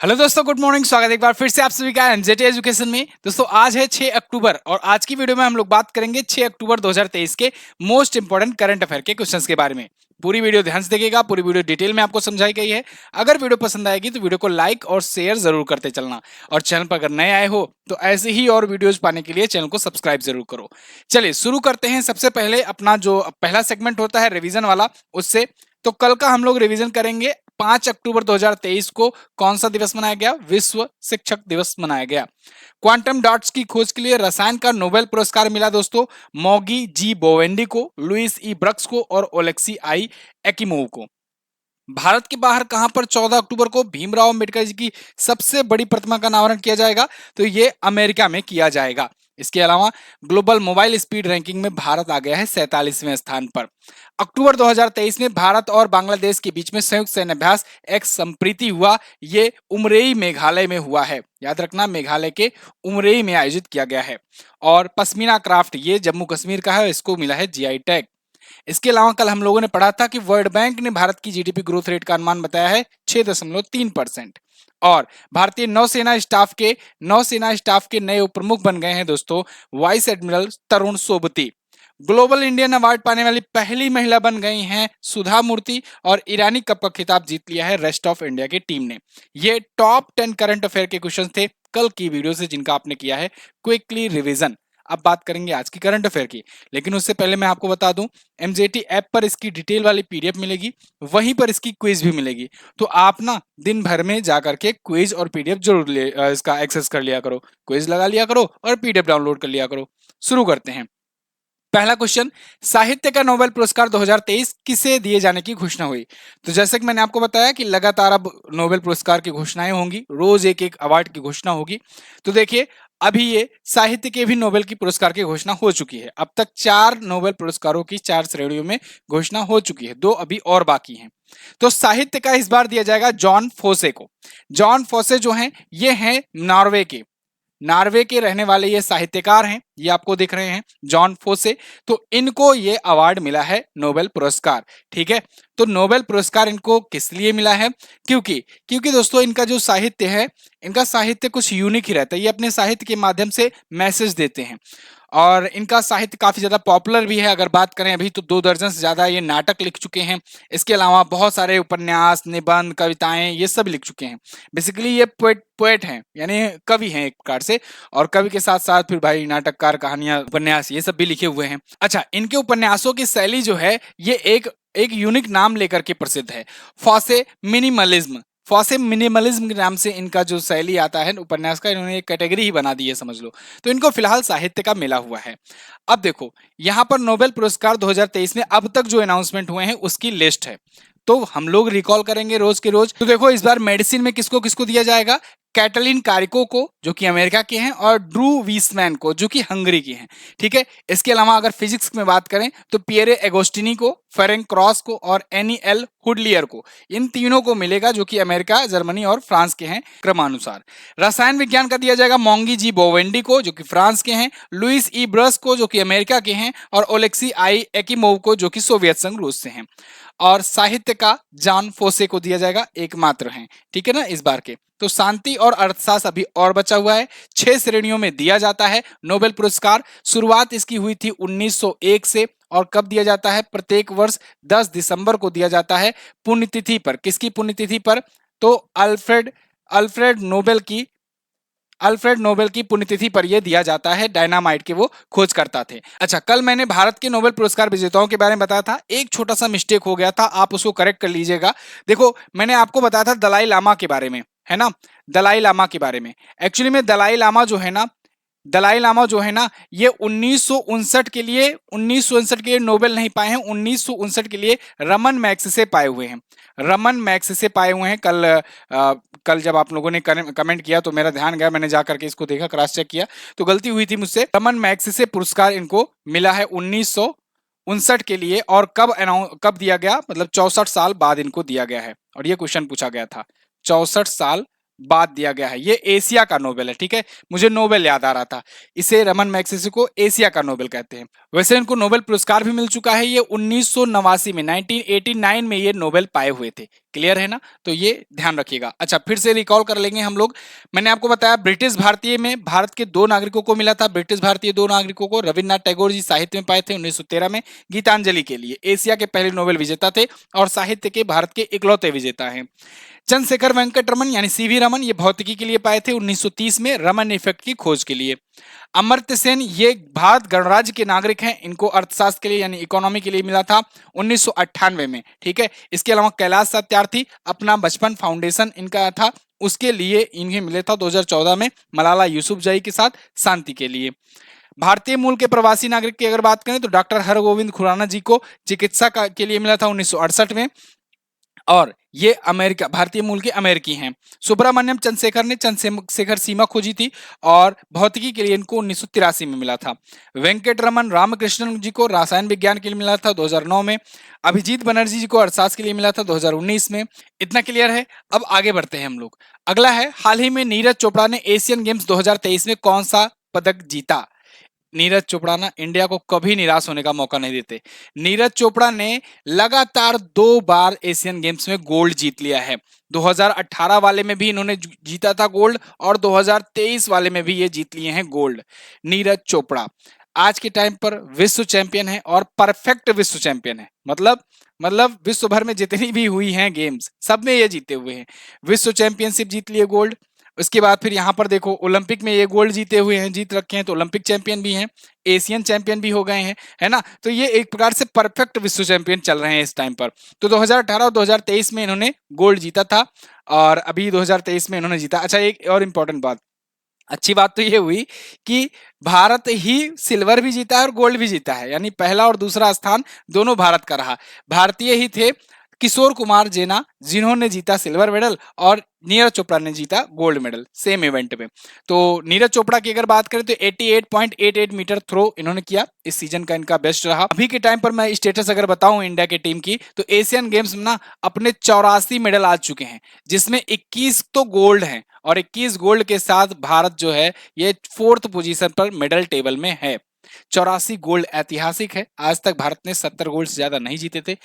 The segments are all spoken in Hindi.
हेलो दोस्तों, गुड मॉर्निंग। स्वागत है एक बार फिर से आप सभी का एनजेटी एजुकेशन में। दोस्तों आज है 6 अक्टूबर और आज की वीडियो में हम लोग बात करेंगे 6 अक्टूबर 2023 के मोस्ट इंपोर्टेंट करंट अफेयर के क्वेश्चंस के बारे में। पूरी वीडियो ध्यान से देखिएगा, पूरी वीडियो डिटेल में आपको समझाई गई है। अगर वीडियो पसंद आएगी तो वीडियो को लाइक और शेयर जरूर करते चलना, और चैनल पर अगर नए आए हो तो ऐसे ही और वीडियोज पाने के लिए चैनल को सब्सक्राइब जरूर करो। चलिए शुरू करते हैं। सबसे पहले अपना जो पहला सेगमेंट होता है रिवीजन वाला, उससे तो कल का हम लोग रिवीजन करेंगे। 5 अक्टूबर 2023 को कौन सा दिवस मनाया गया? विश्व शिक्षक दिवस मनाया गया। क्वांटम डॉट्स की खोज के लिए रसायन का नोबेल पुरस्कार मिला दोस्तों मॉगी जी बोवेंडी को, लुइस ई ब्रक्स को और ओलेक्सी आई एकिमोव को। भारत के बाहर कहां पर 14 अक्टूबर को भीमराव अंबेडकर जी की सबसे बड़ी प्रतिमा का अनावरण किया जाएगा? तो ये अमेरिका में किया जाएगा। इसके अलावा ग्लोबल मोबाइल स्पीड रैंकिंग में भारत आ गया है 47वें स्थान पर। अक्टूबर 2023 में भारत और बांग्लादेश के बीच में संयुक्त सैन्य अभ्यास एक संप्रीति हुआ। ये उमरेई मेघालय में हुआ है। याद रखना, मेघालय के उमरेई में आयोजित किया गया है। और पश्मीना क्राफ्ट ये जम्मू कश्मीर का है, इसको मिला है जीआई टैग। इसके अलावा कल हम लोगों ने पढ़ा था कि वर्ल्ड बैंक ने भारत की जीडीपी ग्रोथ रेट का अनुमान बताया है 6.3%। और भारतीय नौसेना स्टाफ के नए उप प्रमुख बन गए हैं दोस्तों वाइस एडमिरल तरुण सोबती। ग्लोबल इंडियन अवार्ड पाने वाली पहली महिला बन गई हैं सुधा मूर्ति, और ईरानी कप का खिताब जीत लिया है रेस्ट ऑफ इंडिया की टीम ने। ये टॉप 10 करंट अफेयर के क्वेश्चन थे कल की वीडियो से, जिनका आपने किया है क्विकली रिवीजन। अब बात करेंगे आज की करंट अफेयर की, लेकिन उससे पहले मैं आपको बता दूं एमजेटी ऐप पर इसकी डिटेल वाली पीडीएफ मिलेगी, वहीं पर इसकी क्विज भी मिलेगी। तो आप ना दिन भर में जाकर के क्विज और पीडीएफ जरूर इसका एक्सेस कर लिया करो, क्विज लगा लिया करो और पीडीएफ डाउनलोड कर लिया करो। शुरू करते हैं। पहला क्वेश्चन, साहित्य का नोबेल पुरस्कार 2023 किसे दिए जाने की घोषणा हुई? तो जैसे कि मैंने आपको बताया कि लगातार अब नोबेल पुरस्कार की घोषणाएं होंगी, रोज एक एक अवार्ड की घोषणा होगी। तो देखिए अभी ये साहित्य के भी नोबेल की पुरस्कार की घोषणा हो चुकी है। अब तक 4 नोबेल पुरस्कारों की 4 श्रेणियों में घोषणा हो चुकी है, 2 अभी और बाकी हैं। तो साहित्य का इस बार दिया जाएगा जॉन फोसे को। जॉन फोसे जो हैं ये हैं नॉर्वे के रहने वाले ये साहित्यकार हैं, ये आपको दिख रहे हैं जॉन फोसे। तो इनको ये अवार्ड मिला है नोबेल पुरस्कार। ठीक है, तो नोबेल पुरस्कार इनको किस लिए मिला है? क्योंकि दोस्तों इनका जो साहित्य है, इनका साहित्य कुछ यूनिक ही रहता है। ये अपने साहित्य के माध्यम से मैसेज देते हैं और इनका साहित्य काफी ज्यादा पॉपुलर भी है। अगर बात करें अभी तो 2 दर्जन से ज्यादा ये नाटक लिख चुके हैं। इसके अलावा बहुत सारे उपन्यास, निबंध, कविताएं ये सब लिख चुके हैं। बेसिकली ये पोएट हैं, यानी कवि हैं एक प्रकार से, और कवि के साथ साथ फिर भाई नाटककार, कहानियां, उपन्यास ये सब भी लिखे हुए हैं। अच्छा, इनके उपन्यासों की शैली जो है ये एक यूनिक नाम लेकर के प्रसिद्ध है, फॉसे मिनिमलिज्म। फॉसे मिनिमलिज्म के नाम से इनका जो शैली आता है उपन्यास का, इन्होंने एक कैटेगरी ही बना दी है समझ लो। तो इनको फिलहाल साहित्य का मिला हुआ है। अब देखो यहां पर नोबेल पुरस्कार 2023 में अब तक जो अनाउंसमेंट हुए हैं उसकी लिस्ट है, तो हम लोग रिकॉल करेंगे रोज के रोज। तो देखो इस बार मेडिसिन में किसको किसको दिया जाएगा? कैटलिन कारिको को जो कि अमेरिका के हैं, और ड्रू वीसमैन को जो कि हंगरी की हैं। ठीक है, इसके अलावा अगर फिजिक्स में बात करें तो पियरे एगोस्टिनी को, फेरेंक क्रॉस को और एनी एल हुडलियर को, इन तीनों को मिलेगा जो कि अमेरिका, जर्मनी और फ्रांस के हैं क्रमानुसार। रसायन विज्ञान का दिया जाएगा मोंगी जी बोवेंडी को जो कि फ्रांस के हैं, लुइस ई ब्रस को जो कि अमेरिका के हैं, और ओलेक्सी आई एकिमोव को जो कि सोवियत संघ रूस से हैं। और साहित्य का जॉन फोसे को दिया जाएगा, एकमात्र हैं। ठीक है ना इस बार के। तो शांति और अर्थशास्त्र अभी और बचा हुआ है। 6 श्रेणियों में दिया जाता है नोबेल पुरस्कार। शुरुआत इसकी हुई थी 1901 से, और कब दिया जाता है? प्रत्येक वर्ष 10 दिसंबर को दिया जाता है पुण्यतिथि पर। किसकी पुण्यतिथि पर? तो अल्फ्रेड नोबेल की पुण्यतिथि पर यह दिया जाता है। डायनामाइट के वो खोज करता थे। अच्छा, कल मैंने भारत के नोबेल पुरस्कार विजेताओं के बारे में बताया था, एक छोटा सा मिस्टेक हो गया था, आप उसको करेक्ट कर लीजिएगा। देखो मैंने आपको बताया था दलाई लामा के बारे में, है ना, दलाई लामा के बारे में। एक्चुअली में दलाई लामा जो है ना ये 1959 के लिए नोबेल नहीं पाए हैं। 1959 के लिए रमन मैग्सेसे से पाए हुए हैं। रमन मैग्सेसे से पाए हुए हैं। कल जब आप लोगों ने कमेंट किया तो मेरा ध्यान गया, मैंने जाकर के इसको देखा, क्रॉस चेक किया, तो गलती हुई थी मुझसे। रमन मैग्सेसे पुरस्कार इनको मिला है 1959 के लिए। और कब दिया गया? मतलब 64 साल बाद इनको दिया गया है। और ये क्वेश्चन पूछा गया था, 64 साल बाद दिया गया है। ये एशिया का नोबेल है। ठीक है, मुझे नोबेल याद आ रहा था, इसे रमन मैग्सेसे को एशिया का नोबेल कहते हैं। वैसे इनको नोबेल पुरस्कार भी मिल चुका है। ये 1989 में 1989 में ये नोबेल पाए हुए थे। क्लियर है ना? तो ये ध्यान रखिएगा। अच्छा, फिर से रिकॉल कर लेंगे हम लोग। मैंने आपको बताया ब्रिटिश भारतीय में भारत के 2 नागरिकों को मिला था। ब्रिटिश भारतीय 2 नागरिकों को रविन्द्रनाथ टैगोर जी साहित्य में पाए थे 1913 में गीतांजलि के लिए। एशिया के पहले नोबेल विजेता थे और साहित्य के भारत के इकलौते विजेता हैं। चंद्रशेखर वेंकट रमन यानी सीवी रमन ये भौतिकी के लिए पाए थे 1930 में रमन इफेक्ट की खोज के लिए। अमर्त्य सेन ये भारत गणराज्य के नागरिक हैं, इनको अर्थशास्त्र के लिए यानी इकोनॉमी के लिए मिला था 1998 में। ठीक है। इसके अलावा कैलाश सत्यार्थी अपना बचपन फाउंडेशन इनका था, उसके लिए इन्हें मिले था 2014 में मलाला यूसुफजई के साथ शांति के लिए। भारतीय मूल के प्रवासी नागरिक की अगर बात करें तो डॉक्टर हरगोविंद खुराना जी को चिकित्सा के लिए मिला था 1968 में, और ये अमेरिका भारतीय मूल के अमेरिकी हैं। सुब्रमण्यम चंद्रशेखर ने चंद्रशेखर सीमा खोजी थी और भौतिकी के लिए इनको 1983 में मिला था। वेंकट रमन रामकृष्णन जी को रसायन विज्ञान के लिए मिला था 2009 में। अभिजीत बनर्जी जी को अर्थशास्त्र के लिए मिला था 2019 में। इतना क्लियर है। अब आगे बढ़ते हैं हम लोग। अगला है, हाल ही में नीरज चोपड़ा ने एशियन गेम्स 2023 में कौन सा पदक जीता? नीरज चोपड़ा ना इंडिया को कभी निराश होने का मौका नहीं देते। नीरज चोपड़ा ने लगातार 2 बार एशियन गेम्स में गोल्ड जीत लिया है। 2018 वाले में भी इन्होंने जीता था गोल्ड और 2023 वाले में भी ये जीत लिए हैं गोल्ड। नीरज चोपड़ा आज के टाइम पर विश्व चैंपियन है और परफेक्ट विश्व चैंपियन है। मतलब विश्व भर में जितनी भी हुई हैं गेम्स सब में ये जीते हुए हैं। विश्व चैंपियनशिप जीत लिए गोल्ड। उसके बाद फिर यहाँ पर देखो ओलंपिक में ये गोल्ड जीते हुए हैं, जीत रखे हैं, तो ओलंपिक चैंपियन भी हैं, एशियन चैंपियन भी हो गए हैं, है ना? तो ये एक प्रकार से परफेक्ट विश्व चैंपियन चल रहे हैं इस टाइम पर। तो 2018 और 2023 में इन्होंने गोल्ड जीता था और अभी 2023 में इन्होंने जीता। अच्छा, एक और इम्पोर्टेंट बात, अच्छी बात तो ये हुई कि भारत ही सिल्वर भी जीता है और गोल्ड भी जीता है, यानी पहला और दूसरा स्थान दोनों भारत का रहा। भारतीय ही थे किशोर कुमार जेना जिन्होंने जीता सिल्वर मेडल और नीरज चोपड़ा ने जीता गोल्ड मेडल सेम इवेंट में। तो नीरज चोपड़ा की अगर बात करें तो 88.88 मीटर थ्रो इन्होंने किया, इस सीजन का इनका बेस्ट रहा। अभी के टाइम पर मैं स्टेटस अगर बताऊं इंडिया के टीम की तो एशियन गेम्स में ना अपने 84 मेडल आ चुके हैं, जिसमें 21 तो गोल्ड हैं और 21 गोल्ड के साथ भारत जो है ये 4th पोजीशन पर मेडल टेबल में है। 84 गोल्ड ऐतिहासिक है। आज तक भारत ने 70 गोल्ड से ज्यादा नहीं जीते थे।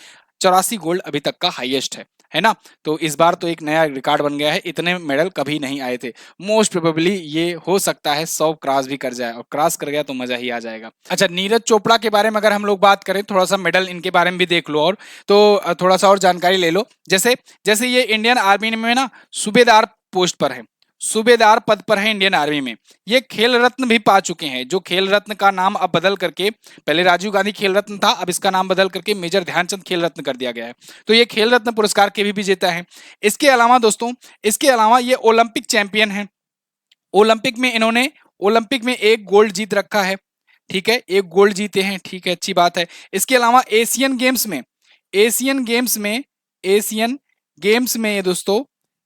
84 गोल्ड अभी तक का हाईएस्ट है ना? तो इस बार तो एक नया रिकॉर्ड बन गया है, इतने मेडल कभी नहीं आए थे। मोस्ट प्रोबेबली ये हो सकता है 100 क्रॉस भी कर जाए, और क्रॉस कर गया तो मजा ही आ जाएगा। अच्छा, नीरज चोपड़ा के बारे में अगर हम लोग बात करें, थोड़ा सा मेडल इनके बारे में भी देख लो, और तो थोड़ा सा और जानकारी ले लो। जैसे जैसे ये इंडियन आर्मी में ना सूबेदार पोस्ट पर है, सूबेदार पद पर है इंडियन आर्मी में। ये खेल रत्न भी पा चुके हैं, जो खेल रत्न का नाम अब बदल करके, पहले राजीव गांधी खेल रत्न था, अब इसका नाम बदल करके मेजर ध्यानचंद खेल रत्न कर दिया गया है। तो ये खेल रत्न पुरस्कार के भी विजेता है। इसके अलावा दोस्तों, इसके अलावा ये ओलंपिक चैंपियन है। ओलंपिक में इन्होंने ओलंपिक में 1 गोल्ड जीत रखा है। ठीक है, 1 गोल्ड जीते हैं। ठीक है, अच्छी बात है। इसके अलावा एशियन गेम्स में एशियन गेम्स में ये दोस्तों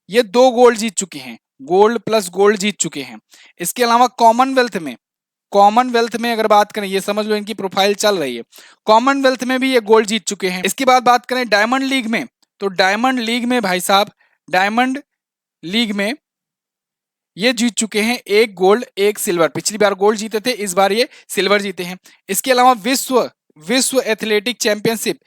ये 2 गोल्ड जीत चुके हैं, गोल्ड प्लस गोल्ड जीत चुके हैं। इसके अलावा कॉमनवेल्थ में अगर बात करें, ये समझ लो इनकी प्रोफाइल चल रही है, कॉमनवेल्थ में भी ये गोल्ड जीत चुके हैं। इसके बाद बात करें डायमंड लीग में, तो डायमंड लीग में भाई साहब, डायमंड लीग में ये जीत चुके हैं 1 गोल्ड 1 सिल्वर। पिछली बार गोल्ड जीते थे, इस बार ये सिल्वर जीते हैं। इसके अलावा विश्व एथलेटिक चैंपियनशिप,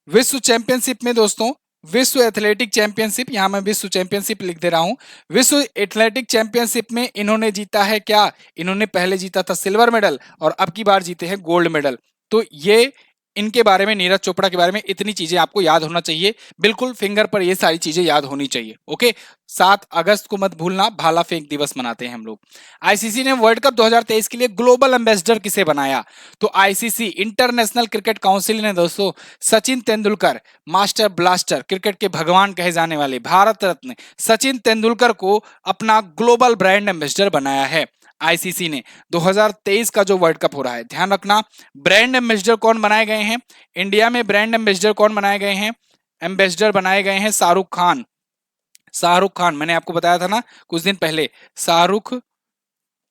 विश्व चैंपियनशिप में दोस्तों, विश्व एथलेटिक चैंपियनशिप, यहां मैं विश्व चैंपियनशिप लिख दे रहा हूं। विश्व एथलेटिक चैंपियनशिप में इन्होंने जीता है क्या? इन्होंने पहले जीता था सिल्वर मेडल और अब की बार जीते हैं गोल्ड मेडल। तो ये इनके बारे में, नीरज चोपड़ा के बारे में इतनी चीजें आपको याद होना चाहिए, बिल्कुल फिंगर पर ये सारी चीजें याद होनी चाहिए। ओके, 7 अगस्त को मत भूलना, भाला फेंक दिवस मनाते हैं हम लोग। आईसीसी ने वर्ल्ड कप 2023 के लिए ग्लोबल एम्बेसडर किसे बनाया? तो आईसीसी इंटरनेशनल क्रिकेट काउंसिल ने दोस्तों Sachin Tendulkar, master blaster, cricket के भगवान कहे जाने वाले भारत रत्न सचिन तेंदुलकर को अपना ग्लोबल ब्रांड एम्बेसडर बनाया है। आईसीसी ने 2023 का जो वर्ल्ड कप हो रहा है, ध्यान रखना, ब्रांड एम्बेसडर कौन बनाए गए हैं इंडिया में? ब्रांड एम्बेसडर कौन बनाए गए हैं? एम्बेसडर बनाए गए हैं शाहरुख खान। शाहरुख खान, मैंने आपको बताया था ना कुछ दिन पहले, शाहरुख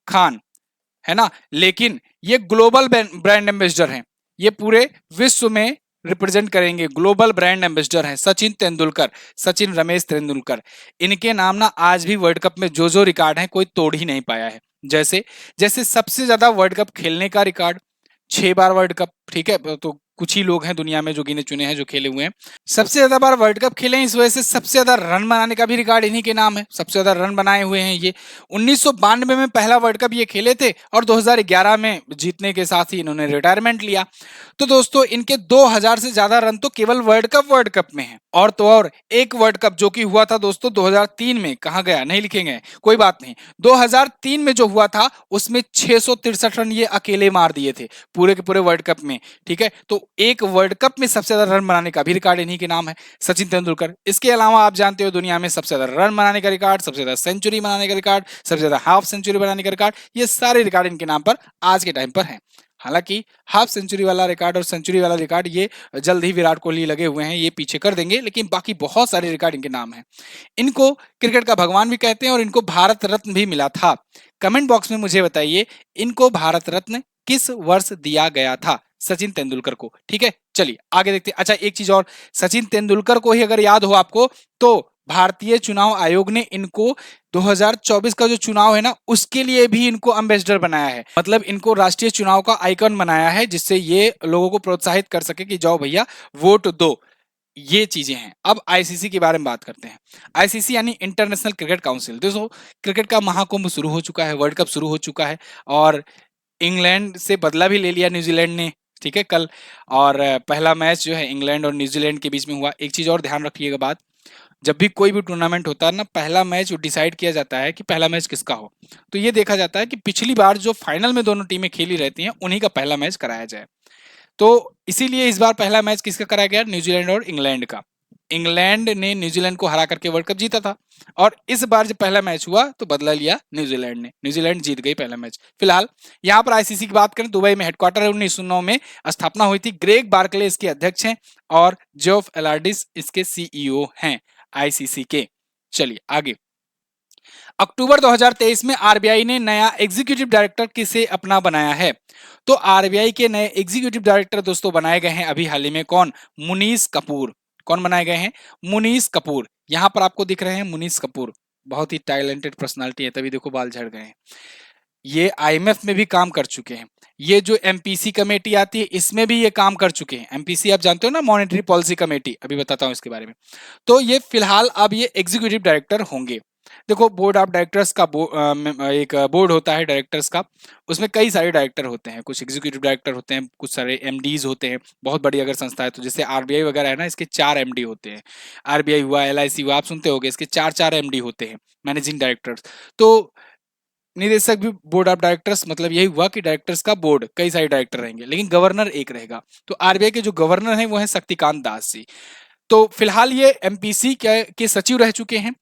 खान, है ना? लेकिन ये ग्लोबल ब्रांड एम्बेसडर हैं, ये पूरे विश्व में रिप्रेजेंट करेंगे। ग्लोबल ब्रांड एम्बेसडर हैं सचिन तेंदुलकर, सचिन रमेश तेंदुलकर। इनके नाम ना आज भी वर्ल्ड कप में जो रिकॉर्ड है कोई तोड़ ही नहीं पाया है। जैसे जैसे सबसे ज्यादा वर्ल्ड कप खेलने का रिकॉर्ड, 6 बार वर्ल्ड कप, ठीक है, तो कुछ ही लोग हैं दुनिया में जो गिने चुने हैं जो खेले हुए हैं। सबसे ज्यादा बार वर्ल्ड कप खेले हैं, इस वजह से सबसे ज्यादा रन बनाने का भी रिकॉर्ड इन्हीं के नाम है, सबसे ज्यादा रन बनाए हुए हैं ये। 1992 में पहला वर्ल्ड कप ये खेले थे और 2011 में जीतने के साथ ही इन्होंने रिटायरमेंट लिया। तो दोस्तों इनके 2000 से ज्यादा रन तो केवल वर्ल्ड कप में है। और तो और एक वर्ल्ड कप जो कि हुआ था दोस्तों 2003 में, कहा गया नहीं लिखेंगे, कोई बात नहीं, 2003 में जो हुआ था उसमें 663 रन ये अकेले मार दिए थे पूरे के पूरे वर्ल्ड कप में, ठीक है। तो एक वर्ल्ड कप में सबसे ज्यादा रन बनाने का भी रिकॉर्ड इन्हीं के नाम है, सचिन तेंदुलकर। इसके अलावा आप जानते हो दुनिया में सबसे ज्यादा रन बनाने का रिकॉर्ड, सबसे ज्यादा सेंचुरी बनाने का रिकॉर्ड, सबसे ज्यादा हाफ सेंचुरी बनाने का रिकॉर्ड, ये सारे रिकॉर्ड इनके नाम पर आज के टाइम पर हैं। हालांकि हाफ सेंचुरी वाला रिकॉर्ड और सेंचुरी वाला रिकॉर्ड ये जल्द ही विराट कोहली लगे हुए हैं, ये पीछे कर देंगे, लेकिन बाकी बहुत सारे रिकॉर्ड इनके नाम हैं। इनको क्रिकेट का भगवान भी कहते हैं और इनको भारत रत्न भी मिला था। कमेंट बॉक्स में मुझे बताइए इनको भारत रत्न किस वर्ष दिया गया था सचिन तेंदुलकर को, ठीक है। चलिए आगे देखते हैं। अच्छा एक चीज और, सचिन तेंदुलकर को ही अगर याद हो आपको तो भारतीय चुनाव आयोग ने इनको 2024 का जो चुनाव है ना उसके लिए भी इनको एम्बेसडर बनाया है, मतलब इनको राष्ट्रीय चुनाव का आइकन बनाया है, जिससे ये लोगों को प्रोत्साहित कर सके कि जाओ भैया वोट दो। ये चीजें हैं। अब आईसीसी के बारे में बात करते हैं। आईसीसी यानी इंटरनेशनल क्रिकेट काउंसिल। दोस्तों क्रिकेट का महाकुंभ शुरू हो चुका है, वर्ल्ड कप शुरू हो चुका है और इंग्लैंड से बदला भी ले लिया न्यूजीलैंड ने, ठीक है, कल। और पहला मैच जो है इंग्लैंड और न्यूजीलैंड के बीच में हुआ। एक चीज और ध्यान रखिएगा बात, जब भी कोई भी टूर्नामेंट होता है ना, पहला मैच डिसाइड किया जाता है कि पहला मैच किसका हो। तो ये देखा जाता है कि पिछली बार जो फाइनल में दोनों टीमें खेली रहती हैं उन्हीं का पहला मैच कराया जाए। तो इसीलिए इस बार पहला मैच किसका कराया गया, न्यूजीलैंड और इंग्लैंड का। इंग्लैंड ने न्यूजीलैंड को हरा करके वर्ल्ड कप जीता था और इस बार जब पहला मैच हुआ तो बदला लिया न्यूजीलैंड ने, न्यूजीलैंड जीत गई पहला मैच। फिलहाल यहाँ पर आईसीसी की बात करें, दुबई में हेडक्वार्टर है, 1909 में स्थापना हुई थी। ग्रेग बार्कले इसके अध्यक्ष हैं और जेफ एलार्डिस इसके सीईओ हैं आईसीसी के। चलिए आगे। अक्टूबर 2023 में आरबीआई ने नया एग्जीक्यूटिव डायरेक्टर किसे अपना बनाया है? तो आरबीआई के नए एग्जीक्यूटिव डायरेक्टर दोस्तों बनाए गए हैं अभी हाल ही में, कौन? मुनीष कपूर। कौन बनाए गए हैं? मुनीष कपूर। यहां पर आपको दिख रहे हैं मुनीष कपूर, बहुत ही टैलेंटेड पर्सनालिटी है, तभी देखो बाल झड़ गए हैं। ये आईएमएफ में भी काम कर चुके हैं। ये जो एमपीसी कमेटी आती है इसमें भी ये काम कर चुके हैं। एमपीसी आप जानते हो ना, मॉनेटरी पॉलिसी कमेटी, अभी बताता हूं इसके बारे में। तो ये फिलहाल अब ये एग्जीक्यूटिव डायरेक्टर होंगे। देखो बोर्ड ऑफ डायरेक्टर्स का एक बोर्ड होता है डायरेक्टर्स का, उसमें कई सारे डायरेक्टर होते हैं, कुछ एग्जीक्यूटिव डायरेक्टर होते हैं, कुछ सारे एमडीज होते हैं। बहुत बड़ी अगर संस्था है तो जैसे आरबीआई वगैरह है ना, इसके 4 एमडी होते हैं। आरबीआई हुआ, एलआईसी हुआ, आप सुनते होंगे, इसके 4 एमडी होते हैं, मैनेजिंग डायरेक्टर्स। तो निदेशक भी बोर्ड ऑफ डायरेक्टर्स, मतलब यही हुआ कि डायरेक्टर्स का बोर्ड, कई सारे डायरेक्टर रहेंगे लेकिन गवर्नर एक रहेगा। तो आरबीआई के जो गवर्नर हैं वो हैं शक्तिकांत दास जी। तो फिलहाल ये एमपीसी के सचिव रह चुके हैं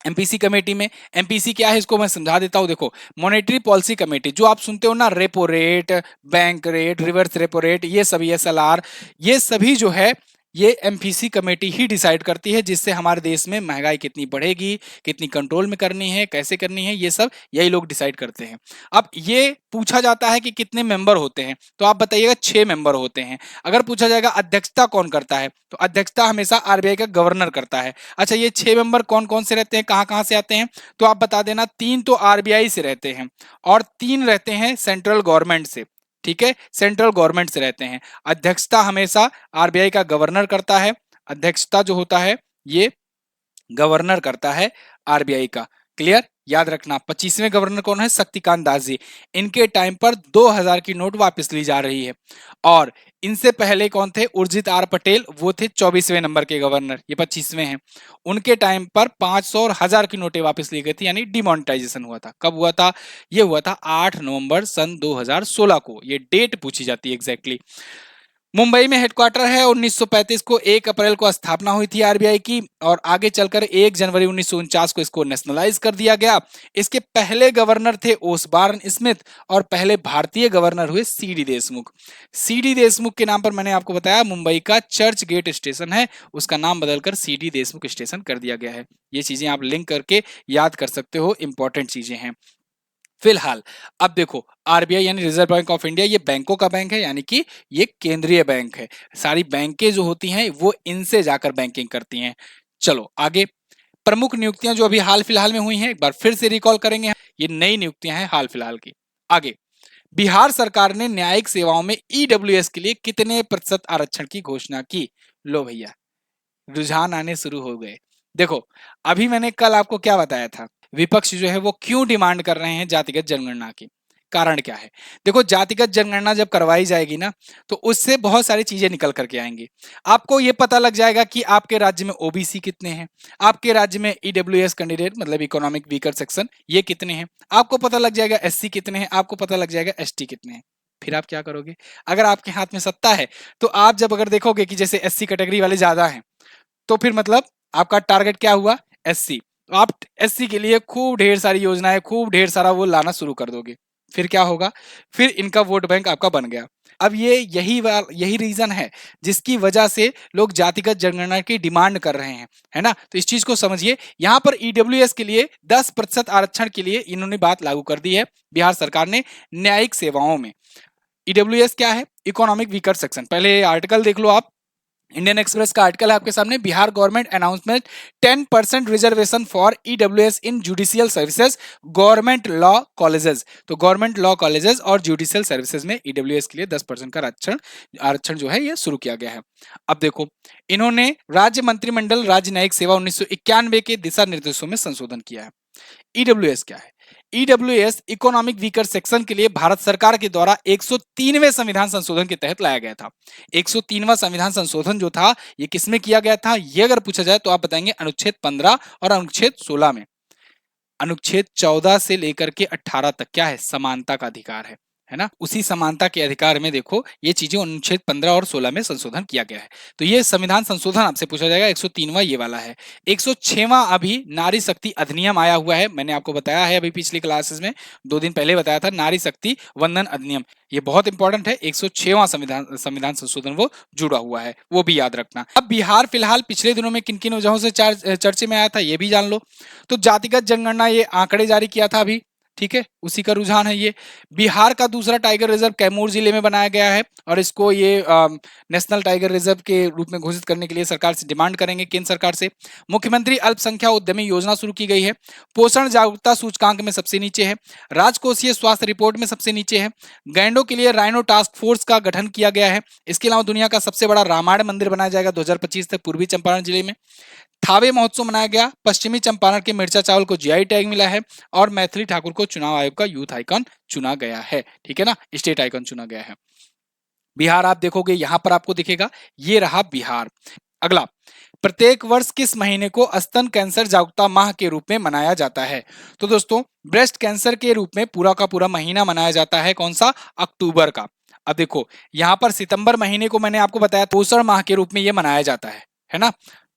एमपीसी कमेटी में। एमपीसी क्या है इसको मैं समझा देता हूं। देखो मॉनेटरी पॉलिसी कमेटी, जो आप सुनते हो ना, repo rate, bank rate, reverse repo rate, ये सभी एसएलआर, ये सभी जो है ये एमपीसी कमेटी ही डिसाइड करती है, जिससे हमारे देश में महंगाई कितनी बढ़ेगी, कितनी कंट्रोल में करनी है, कैसे करनी है, ये सब यही लोग डिसाइड करते हैं। अब ये पूछा जाता है कि कितने मेंबर होते हैं, तो आप बताइएगा 6 मेंबर होते हैं। अगर पूछा जाएगा अध्यक्षता कौन करता है, तो अध्यक्षता हमेशा आरबीआई का गवर्नर करता है। अच्छा ये 6 मेंबर कौन कौन से रहते हैं, कहाँ कहाँ से आते हैं, तो आप बता देना। 3 तो आरबीआई से रहते हैं और 3 रहते हैं सेंट्रल गवर्नमेंट से, ठीक है, सेंट्रल गवर्नमेंट से रहते हैं। अध्यक्षता हमेशा आरबीआई का गवर्नर करता है, अध्यक्षता जो होता है ये गवर्नर करता है आरबीआई का। क्लियर, याद रखना। 25वें गवर्नर कौन है? शक्तिकांत दास जी। इनके टाइम पर 2000 की नोट वापस ली जा रही है। और इनसे पहले कौन थे? उर्जित आर पटेल, वो थे 24वें नंबर के गवर्नर, ये 25वें हैं। उनके टाइम पर 500 और 1000 की नोटें वापस ली गई थी, यानी डिमोनेटाइजेशन हुआ था। कब हुआ था? ये हुआ था 8 नवंबर सन 2016 को, ये डेट पूछी जाती है एग्जैक्टली। मुंबई में हेडक्वार्टर है। 1935 को 1 अप्रैल को स्थापना हुई थी आरबीआई की और आगे चलकर 1 जनवरी 1949 को इसको नेशनलाइज कर दिया गया। इसके पहले गवर्नर थे ओसबॉर्न स्मिथ और पहले भारतीय गवर्नर हुए सीडी देशमुख। सीडी देशमुख के नाम पर मैंने आपको बताया मुंबई का चर्च गेट स्टेशन है, उसका नाम बदलकर सीडी देशमुख स्टेशन कर दिया गया है। ये चीजें आप लिंक करके याद कर सकते हो, इंपॉर्टेंट चीजें हैं। फिलहाल अब देखो आरबीआई यानी रिजर्व बैंक ऑफ इंडिया, ये बैंकों का बैंक है, यानी कि ये केंद्रीय बैंक है। सारी बैंकें जो होती हैं वो इनसे जाकर बैंकिंग करती हैं। चलो आगे। प्रमुख नियुक्तियां जो अभी हाल फिलहाल में हुई हैं, एक बार फिर से रिकॉल करेंगे, ये नई नियुक्तियां हैं हाल फिलहाल की। आगे बिहार सरकार ने न्यायिक सेवाओं में ईडब्ल्यूएस के लिए कितने प्रतिशत आरक्षण की घोषणा की? लो भैया, रुझान आने शुरू हो गए। देखो, अभी मैंने कल आपको क्या बताया था, विपक्ष जो है वो क्यों डिमांड कर रहे हैं जातिगत जनगणना की, कारण क्या है? देखो, जातिगत जनगणना जब करवाई जाएगी ना, तो उससे बहुत सारी चीजें निकल करके आएंगी। आपको ये पता लग जाएगा कि आपके राज्य में ओबीसी कितने हैं, आपके राज्य में ईडब्ल्यूएस कैंडिडेट मतलब इकोनॉमिक वीकर सेक्शन ये कितने हैं, आपको पता लग जाएगा एससी कितने हैं, आपको पता लग जाएगा एसटी कितने हैं। फिर आप क्या करोगे? अगर आपके हाथ में सत्ता है, तो आप जब अगर देखोगे कि जैसे एससी कैटेगरी वाले ज्यादा हैं, तो फिर मतलब आपका टारगेट क्या हुआ? एससी। तो आप एससी के लिए खूब ढेर सारी योजनाएं, खूब ढेर सारा वो लाना शुरू कर दोगे। फिर क्या होगा? फिर इनका वोट बैंक आपका बन गया। अब ये यही रीजन है जिसकी वजह से लोग जातिगत जनगणना की डिमांड कर रहे हैं, है ना? तो इस चीज को समझिए। यहाँ पर ईडब्ल्यूएस के लिए 10% आरक्षण के लिए इन्होंने बात लागू कर दी है बिहार सरकार ने न्यायिक सेवाओं में। ईडब्ल्यूएस क्या है? Economic weaker section. पहले आर्टिकल देख लो आप, इंडियन एक्सप्रेस का आर्टिकल है आपके सामने, Bihar government announcement 10% reservation for EWS in judicial services government law colleges. तो गवर्नमेंट लॉ कॉलेजेस और जुडिशियल सर्विसेज में ईडब्ल्यूएस के लिए 10% का आरक्षण आरक्षण जो है ये शुरू किया गया है। अब देखो, इन्होंने राज्य मंत्रिमंडल राज्य न्यायिक सेवा 1991 के दिशा निर्देशों में संशोधन किया है। ईडब्ल्यूएस क्या है? ईडब्ल्यूएस इकोनॉमिक वीकर सेक्शन के लिए भारत सरकार के द्वारा 103वें संविधान संशोधन के तहत लाया गया था। 103वां संविधान संशोधन जो था ये किसमें किया गया था, ये अगर पूछा जाए तो आप बताएंगे अनुच्छेद 15 और अनुच्छेद 16 में। अनुच्छेद 14 से लेकर के 18 तक क्या है? समानता का अधिकार है ना? उसी समानता के अधिकार में देखो ये चीजें अनुच्छेद 15 और 16 में संशोधन किया गया है। तो ये संविधान संशोधन आपसे पूछा जाएगा। 103वां ये वाला है। 106वां अभी नारी शक्ति अधिनियम आया हुआ है। मैंने आपको बताया है अभी पिछली क्लासेस में 2 दिन पहले बताया था, नारी शक्ति वंदन अधिनियम। ये बहुत इंपॉर्टेंट है। 106वां संविधान संशोधन वो जुड़ा हुआ है, वो भी याद रखना। अब बिहार फिलहाल पिछले दिनों में किन किन वजहों से चर्चे में आया था ये भी जान लो। तो जातिगत जनगणना ये आंकड़े जारी किया था अभी, ठीक है, उसी का रुझान है ये। बिहार का दूसरा टाइगर रिजर्व कैमूर जिले में बनाया गया है और इसको ये नेशनल टाइगर रिजर्व के रूप में घोषित करने के लिए सरकार से डिमांड करेंगे, केंद्र सरकार से। मुख्यमंत्री अल्पसंख्यक उद्यमी योजना शुरू की गई है। पोषण जागरूकता सूचकांक में सबसे नीचे है। राजकोषीय स्वास्थ्य रिपोर्ट में सबसे नीचे है। गैंडों के लिए राइनो टास्क फोर्स का गठन किया गया है। इसके अलावा दुनिया का सबसे बड़ा रामायण मंदिर बनाया जाएगा 2025 तक पूर्वी चंपारण जिले में। थावे महोत्सव मनाया गया। पश्चिमी चंपारण के मिर्चा चावल को जीआई टैग मिला है और मैथिली ठाकुर को चुनाव आयोग का यूथ आइकॉन चुना गया है, ठीक है ना, स्टेट आइकॉन चुना गया है। बिहार आप देखोगे यहां पर आपको दिखेगा, ये रहा बिहार। अगला, प्रत्येक वर्ष किस महीने को स्तन कैंसर जागरूकता माह के रूप में मनाया जाता है? तो दोस्तों, ब्रेस्ट कैंसर के रूप में पूरा का पूरा महीना मनाया जाता है कौन सा? अक्टूबर का। अब देखो, यहां पर सितंबर महीने को मैंने आपको बताया पोषण माह के रूप में ये मनाया जाता है ना,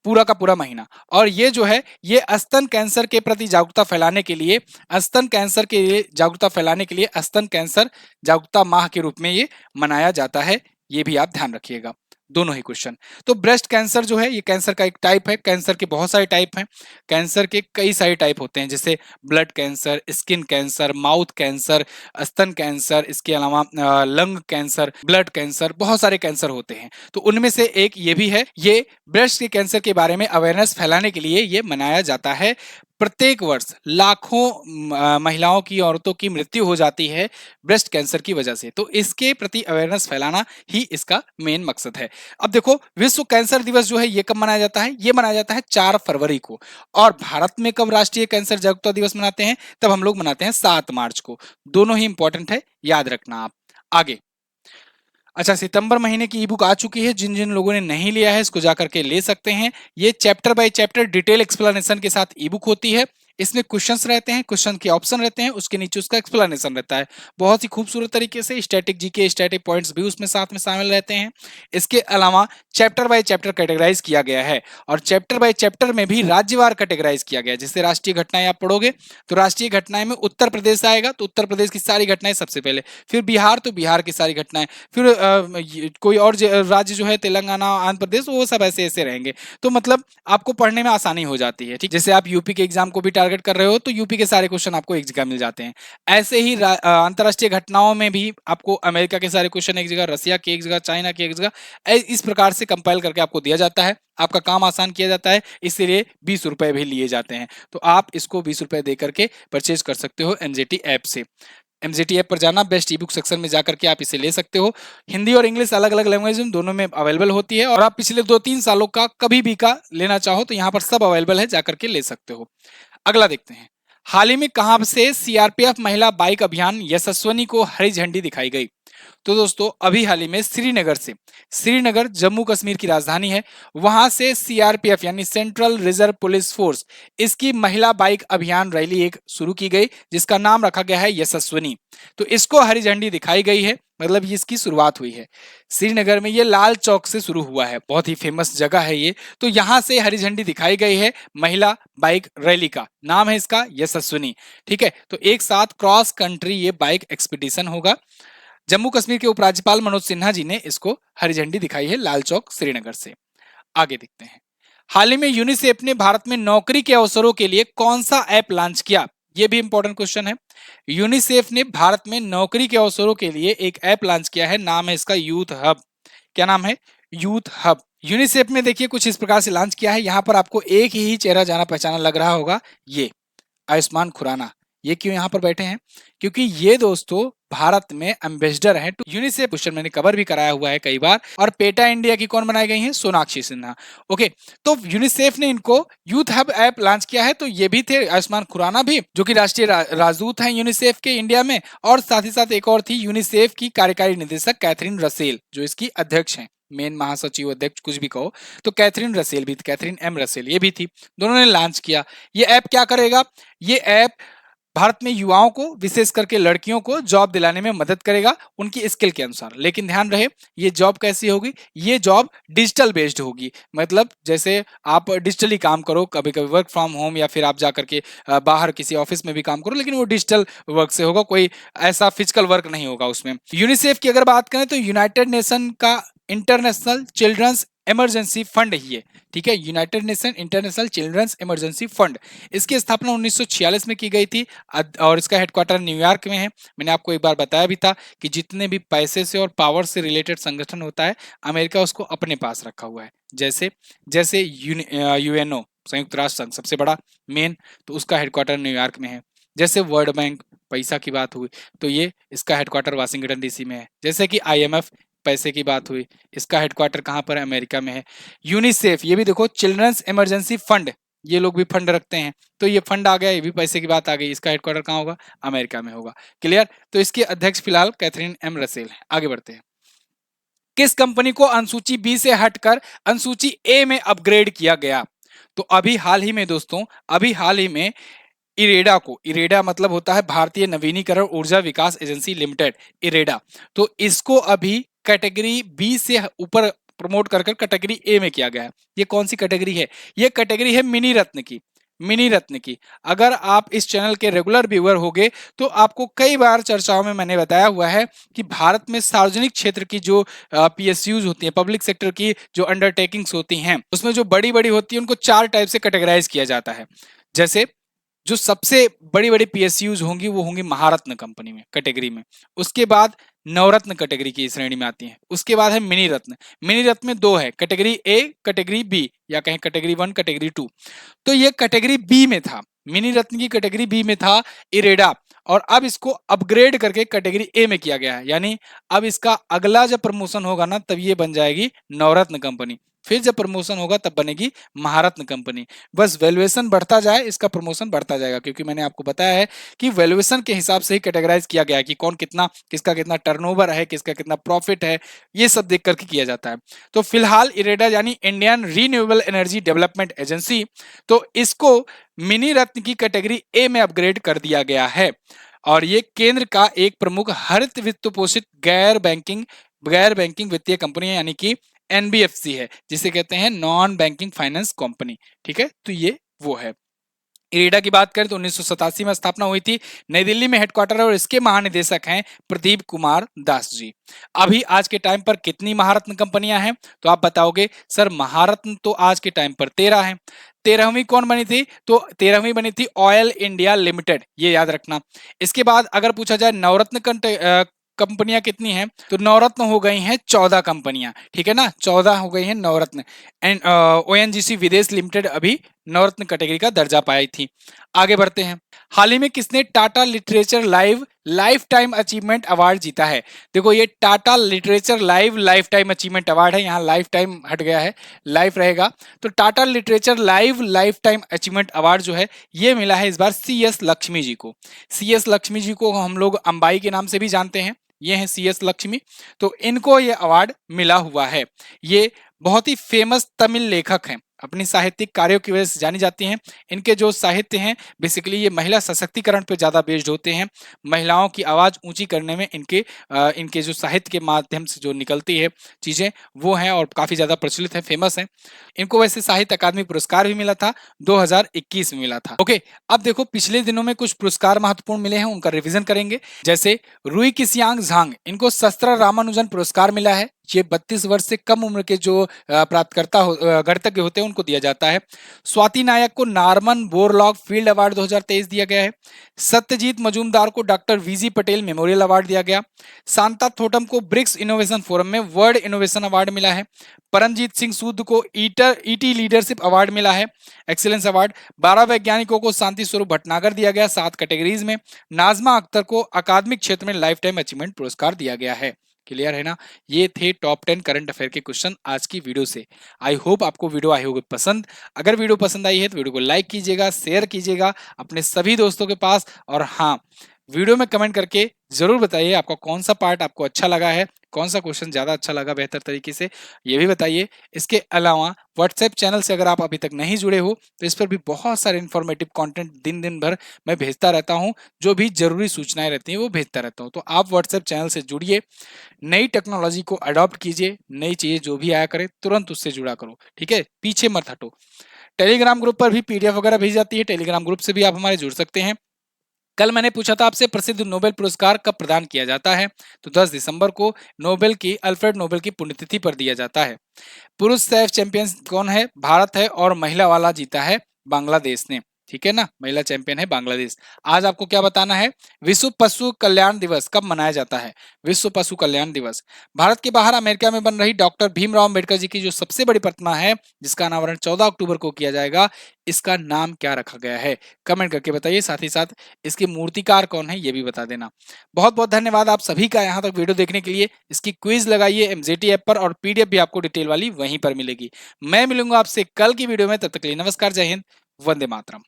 पूरा का पूरा महीना। और ये जो है ये स्तन कैंसर के प्रति जागरूकता फैलाने के लिए, स्तन कैंसर के लिए जागरूकता फैलाने के लिए स्तन कैंसर जागरूकता माह के रूप में ये मनाया जाता है। ये भी आप ध्यान रखिएगा, दोनों ही क्वेश्चन। तो ब्रेस्ट कैंसर जो है ये कैंसर का एक टाइप है। कैंसर के बहुत सारे टाइप हैं, कैंसर के कई सारे टाइप होते हैं, जैसे blood cancer, skin cancer, mouth cancer, स्तन कैंसर, इसके अलावा लंग कैंसर, ब्लड कैंसर, बहुत सारे कैंसर होते हैं। तो उनमें से एक ये भी है। ये ब्रेस्ट के कैंसर के बारे में अवेयरनेस फैलाने के लिए ये मनाया जाता है। प्रत्येक वर्ष लाखों महिलाओं की, औरतों की मृत्यु हो जाती है ब्रेस्ट कैंसर की वजह से। तो इसके प्रति अवेयरनेस फैलाना ही इसका मेन मकसद है। अब देखो, विश्व कैंसर दिवस जो है ये कब मनाया जाता है? ये मनाया जाता है 4 फरवरी को। और भारत में कब राष्ट्रीय कैंसर जागरूकता दिवस मनाते हैं? तब हम लोग मनाते हैं 7 मार्च को। दोनों ही इंपॉर्टेंट है, याद रखना आप। आगे, अच्छा, सितंबर महीने की ई बुक आ चुकी है। जिन जिन लोगों ने नहीं लिया है इसको जाकर के ले सकते हैं। ये chapter by chapter detail explanation के साथ ई बुक होती है। इसमें क्वेश्चंस रहते हैं, क्वेश्चन के ऑप्शन रहते हैं, उसके नीचे उसका एक्सप्लेनेशन रहता है। बहुत ही खूबसूरत तरीके से स्टैटिक जीके, स्टैटिक पॉइंट्स भी उसमें साथ में शामिल रहते हैं। इसके अलावा चैप्टर बाय चैप्टर कैटेगराइज किया गया है और चैप्टर बाय चैप्टर में भी राज्यवार कैटेगराइज किया गया है। जैसे राष्ट्रीय घटनाएं आप पढ़ोगे तो राष्ट्रीय घटनाएं में उत्तर प्रदेश आएगा, तो उत्तर प्रदेश की सारी घटनाएं सबसे पहले, फिर बिहार तो बिहार की सारी घटनाएं, फिर कोई और राज्य जो है तेलंगाना, आंध्र प्रदेश, वो सब ऐसे ऐसे रहेंगे। तो मतलब आपको पढ़ने में आसानी हो जाती है, ठीक। जैसे आप यूपी के एग्जाम को भी टारगेट कर रहे हो तो यूपी के सारे क्वेश्चन आपको एक जगह मिल जाते हैं। ऐसे ही अंतरराष्ट्रीय घटनाओं में भी आपको अमेरिका के सारे क्वेश्चन एक जगह, रसिया की एक जगह, चाइना की एक जगह, इस प्रकार से कंपाइल करके आपको दिया जाता है। आपका काम आसान किया जाता है, इसलिए 20 रुपए भी लिए जाते हैं। तो आप इसको 20 रुपए दे करके परचेज कर सकते हो एनजेटी ऐप से। एमजीटी ऐप पर जाना, बेस्ट ई बुक सेक्शन में जाकर के आप इसे ले सकते हो। हिंदी और इंग्लिश अलग अलग लैंग्वेज में दोनों में अवेलेबल होती है, और आप पिछले 2-3 सालों का कभी भी का लेना चाहो तो यहाँ पर सब अवेलेबल है, जाकर के ले सकते हो। अगला देखते हैं, हाल ही में कहां से सीआरपीएफ महिला बाइक अभियान यशस्विनी को हरी झंडी दिखाई गई? तो दोस्तों अभी हाल ही में श्रीनगर से, श्रीनगर जम्मू कश्मीर की राजधानी है, वहां से सीआरपीएफ यानी सेंट्रल रिजर्व पुलिस फोर्स, इसकी महिला बाइक अभियान रैली एक शुरू की गई जिसका नाम रखा गया है यशस्विनी। तो इसको हरी झंडी दिखाई गई है, मतलब ये इसकी शुरुआत हुई है श्रीनगर में, ये लाल चौक से शुरू हुआ है, बहुत ही फेमस जगह है ये। तो यहां से हरी झंडी दिखाई गई है महिला बाइक रैली का, नाम है इसका यशस्विनी। ठीक है, तो एक साथ क्रॉस कंट्री ये बाइक एक्सपीडिशन होगा। जम्मू कश्मीर के उपराज्यपाल मनोज सिन्हा जी ने इसको हरी झंडी दिखाई है लाल चौक श्रीनगर से। आगे देखते हैं, हाल ही में यूनिसेफ ने भारत में नौकरी के अवसरों के लिए कौन सा ऐप लॉन्च किया? यह भी इंपॉर्टेंट क्वेश्चन है। यूनिसेफ ने भारत में नौकरी के अवसरों के लिए एक ऐप लॉन्च किया है, नाम है इसका यूथ हब। क्या नाम है? Youth hub. यूनिसेफ में देखिए कुछ इस प्रकार से लॉन्च किया है, यहां पर आपको एक ही चेहरा जाना पहचाना लग रहा होगा, ये आयुष्मान खुराना। ये क्यों यहाँ पर बैठे हैं? क्योंकि ये दोस्तों भारत में एम्बेसडर हैं। यूनिसेफ क्वेश्चन मैंने कवर भी कराया हुआ है कई बार। और पेटा इंडिया की कौन बनाई गई है? सोनाक्षी सिन्हा। ओके, तो यूनिसेफ ने इनको यूथ हब ऐप लॉन्च किया है। तो ये भी थे आयुष्मान खुराना भी, जो कि राष्ट्रीय राजदूत हैं यूनिसेफ के इंडिया में, और साथ ही साथ एक और थी यूनिसेफ की कार्यकारी निदेशक कैथरीन रसेल, जो इसकी अध्यक्ष हैं, मेन महासचिव अध्यक्ष कुछ भी कहो। तो कैथरीन रसेल भी थी, कैथरीन एम रसेल ये भी थी, दोनों ने लॉन्च किया। ये ऐप क्या करेगा? ये ऐप भारत में युवाओं को, विशेष करके लड़कियों को जॉब दिलाने में मदद करेगा उनकी स्किल के अनुसार। लेकिन ध्यान रहे, ये जॉब कैसी होगी? ये जॉब डिजिटल बेस्ड होगी, मतलब जैसे आप डिजिटली काम करो, कभी कभी वर्क फ्रॉम होम, या फिर आप जाकर के बाहर किसी ऑफिस में भी काम करो, लेकिन वो डिजिटल वर्क से होगा, कोई ऐसा फिजिकल वर्क नहीं होगा उसमें। यूनिसेफ की अगर बात करें तो यूनाइटेड नेशन का इंटरनेशनल चिल्ड्रंस इमरजेंसी फंड ही है। ठीक है, United Nation International Children's Emergency Fund, इसकी स्थापना 1946 में की गई थी, और इसका हेडक्वार्टर न्यूयॉर्क में है। मैंने आपको एक बार बताया भी था कि जितने भी पैसे से और पावर से रिलेटेड संगठन होता है, अमेरिका उसको अपने पास रखा हुआ है। जैसे जैसे यूएनओ, संयुक्त राष्ट्र संघ सबसे बड़ा मेन, तो उसका हेडक्वार्टर न्यूयॉर्क में है। जैसे वर्ल्ड बैंक, पैसा की बात हुई तो ये इसका हेडक्वार्टर वाशिंगटन डीसी में है। जैसे कि आईएमएफ, पैसे की बात हुई, इसका हेडक्वार्टर कहां पर है? अमेरिका में है। यूनिसेफ, ये भी देखो चिल्ड्रंस इमरजेंसी फंड, ये लोग भी फंड रखते हैं, तो ये फंड आ गया, ये भी पैसे की बात आ गई, इसका हेडक्वार्टर कहां होगा? अमेरिका में होगा। क्लियर? तो इसके अध्यक्ष फिलहाल कैथरीन एम रसेल है। आगे बढ़ते हैं, किस कंपनी को अनुसूची बी से हटकर अनुसूची ए में अपग्रेड किया गया? तो अभी हाल ही में दोस्तों, अभी हाल ही में इरेडा को, इरेडा मतलब होता है भारतीय नवीनीकरण ऊर्जा विकास एजेंसी लिमिटेड, इरेडा, तो इसको अभी कैटेगरी बी से ऊपर प्रमोट कर कैटेगरी ए में किया गया है। ये कौन सी कैटेगरी है? ये कैटेगरी है मिनी रत्न की, मिनी रत्न की। अगर आप इस चैनल के रेगुलर व्यूअर होगे तो आपको कई बार चर्चाओं में मैंने बताया हुआ है कि भारत में सार्वजनिक क्षेत्र की जो पीएसयूज होती हैं, पब्लिक सेक्टर की जो अंडरटेकिंग्स होती हैं, उसमें जो बड़ी बड़ी होती है उनको 4 टाइप से कैटेगराइज किया जाता है। जैसे जो सबसे बड़ी बड़ी पीएसयूज होंगी वो होंगी महारत्न कंपनी में, कैटेगरी में। उसके बाद नवरत्न कैटेगरी की श्रेणी में आती हैं। उसके बाद है मिनी रत्न। मिनी रत्न में 2 है, कैटेगरी ए, कैटेगरी बी, या कहें कैटेगरी 1, कैटेगरी 2। तो ये कैटेगरी बी में था, मिनी रत्न की कैटेगरी बी में था इरेडा, और अब इसको अपग्रेड करके कैटेगरी ए में किया गया है। यानी अब इसका अगला जब प्रमोशन होगा ना, तब ये बन जाएगी नवरत्न कंपनी, फिर जब प्रमोशन होगा तब बनेगी महारत्न कंपनी। बस वैल्यूएशन बढ़ता जाए, इसका प्रमोशन बढ़ता जाएगा, क्योंकि मैंने आपको बताया है कि वैल्यूएशन के हिसाब से ही कैटेगराइज किया गया है कि कौन कितना, किसका कितना टर्नओवर है, किसका कितना प्रॉफिट है, ये सब देख करके किया जाता है। तो फिलहाल इरेडा यानी Indian renewable energy development agency, तो इसको मिनी रत्न की कैटेगरी ए में अपग्रेड कर दिया गया है। और ये केंद्र का एक प्रमुख हरित वित्त पोषित गैर बैंकिंग वित्तीय कंपनी है, यानी कि एनबीएफसी है, जिसे कहते हैं नॉन बैंकिंग फाइनेंस कंपनी। ठीक है, तो ये वो है। इरेडा की बात करें तो 1987 में स्थापना हुई थी, नई दिल्ली में हेडक्वार्टर है, और इसके महानिदेशक हैं प्रदीप कुमार दास जी। अभी आज के टाइम पर कितनी महारत्न कंपनियां हैं? तो आप बताओगे सर महारत्न तो आज के टाइम पर 13 है। 13वीं कौन बनी थी? तो 13वीं बनी थी ऑयल इंडिया लिमिटेड, ये याद रखना। इसके बाद अगर पूछा जाए नवरत्न कंपनियां कितनी हैं, तो नवरत्न हो गई हैं 14 कंपनियां। ठीक है ना, 14 हो गई हैं नवरत्न। एंड ओएनजीसी विदेश लिमिटेड अभी नवरत्न कैटेगरी का दर्जा पाई थी। आगे बढ़ते हैं। हाल ही में किसने Tata literature life time achievement award जीता है? देखो ये Tata literature life time achievement award है, यहाँ लाइफ टाइम हट गया है, लाइफ रहेगा। तो Tata literature life time achievement award जो है ये मिला है इस बार सी एस लक्ष्मी जी को। सी एस लक्ष्मी जी को हम लोग अंबाई के नाम से भी जानते हैं, ये हैं सी एस लक्ष्मी। तो इनको ये अवार्ड मिला हुआ है। ये बहुत ही फेमस तमिल लेखक हैं, अपनी साहित्यिक कार्यों की वजह से जानी जाती हैं। इनके जो साहित्य हैं बेसिकली ये महिला सशक्तिकरण पे ज्यादा बेस्ड होते हैं। महिलाओं की आवाज ऊंची करने में इनके जो साहित्य के माध्यम से जो निकलती है चीजें वो हैं और काफी ज्यादा प्रचलित है, फेमस है। इनको वैसे साहित्य अकादमी पुरस्कार भी मिला था, 2021 में मिला था। ओके, अब देखो पिछले दिनों में कुछ पुरस्कार महत्वपूर्ण मिले हैं, उनका रिवीजन करेंगे। जैसे रुई किसियांग झांग, इनको शस्त्र रामानुजन पुरस्कार मिला है। ये 32 वर्ष से कम उम्र के जो प्राप्तकर्ता गणतज्ञ होते हैं उनको दिया जाता है। स्वाति नायक को नारमन बोरलॉग फील्ड अवार्ड 2023 दिया गया है। सत्यजीत मजूमदार को doctor V G Patel memorial award दिया गया। शांता थोटम को ब्रिक्स इनोवेशन फोरम में वर्ल्ड इनोवेशन अवार्ड मिला है। परमजीत सिंह सूद को ईटी लीडरशिप अवार्ड मिला है, एक्सीलेंस अवार्ड। 12 वैज्ञानिकों को शांति स्वरूप भटनागर दिया गया 7 कैटेगरीज में। नाजमा अख्तर को अकादमिक क्षेत्र में लाइफ टाइम अचीवमेंट पुरस्कार दिया गया है। क्लियर है ना? ये थे टॉप 10 करंट अफेयर के क्वेश्चन आज की वीडियो से। आई होप आपको वीडियो आई होगी पसंद। अगर वीडियो पसंद आई है तो वीडियो को लाइक कीजिएगा, शेयर कीजिएगा अपने सभी दोस्तों के पास। और हाँ, वीडियो में कमेंट करके जरूर बताइए आपका कौन सा पार्ट आपको अच्छा लगा है, कौन सा क्वेश्चन ज्यादा अच्छा लगा बेहतर तरीके से, ये भी बताइए। इसके अलावा व्हाट्सएप चैनल से अगर आप अभी तक नहीं जुड़े हो तो इस पर भी बहुत सारे इन्फॉर्मेटिव कंटेंट दिन भर मैं भेजता रहता हूं, जो भी जरूरी सूचनाएं रहती हैं वो भेजता रहता हूं। तो आप व्हाट्सएप चैनल से जुड़िए, नई टेक्नोलॉजी को अडॉप्ट कीजिए, नई चीजें जो भी आया करे तुरंत उससे जुड़ा करो, ठीक है? पीछे मत हटो। टेलीग्राम ग्रुप पर भी पीडीएफ वगैरह भेज जाती है, टेलीग्राम ग्रुप से भी आप हमारे जुड़ सकते हैं। कल मैंने पूछा था आपसे प्रसिद्ध नोबेल पुरस्कार कब प्रदान किया जाता है, तो 10 दिसंबर को अल्फ्रेड नोबेल की पुण्यतिथि पर दिया जाता है। पुरुष सैफ चैंपियन कौन है? भारत है। और महिला वाला जीता है बांग्लादेश ने, ठीक है ना? महिला चैंपियन है बांग्लादेश। आज आपको क्या बताना है? विश्व पशु कल्याण दिवस कब मनाया जाता है? विश्व पशु कल्याण दिवस। भारत के बाहर अमेरिका में बन रही डॉक्टर भीमराव अंबेडकर जी की जो सबसे बड़ी प्रतिमा है, जिसका अनावरण 14 अक्टूबर को किया जाएगा, इसका नाम क्या रखा गया है? कमेंट करके बताइए। साथ ही साथ इसके मूर्तिकार कौन है ये भी बता देना। बहुत बहुत धन्यवाद आप सभी का यहाँ तक वीडियो देखने के लिए। इसकी क्विज लगाइए एमजेटी ऐप पर और पीडीएफ भी आपको डिटेल वाली वहीं पर मिलेगी। मैं मिलूंगा आपसे कल की वीडियो में, तब तक के लिए नमस्कार, जय हिंद, वंदे मातरम।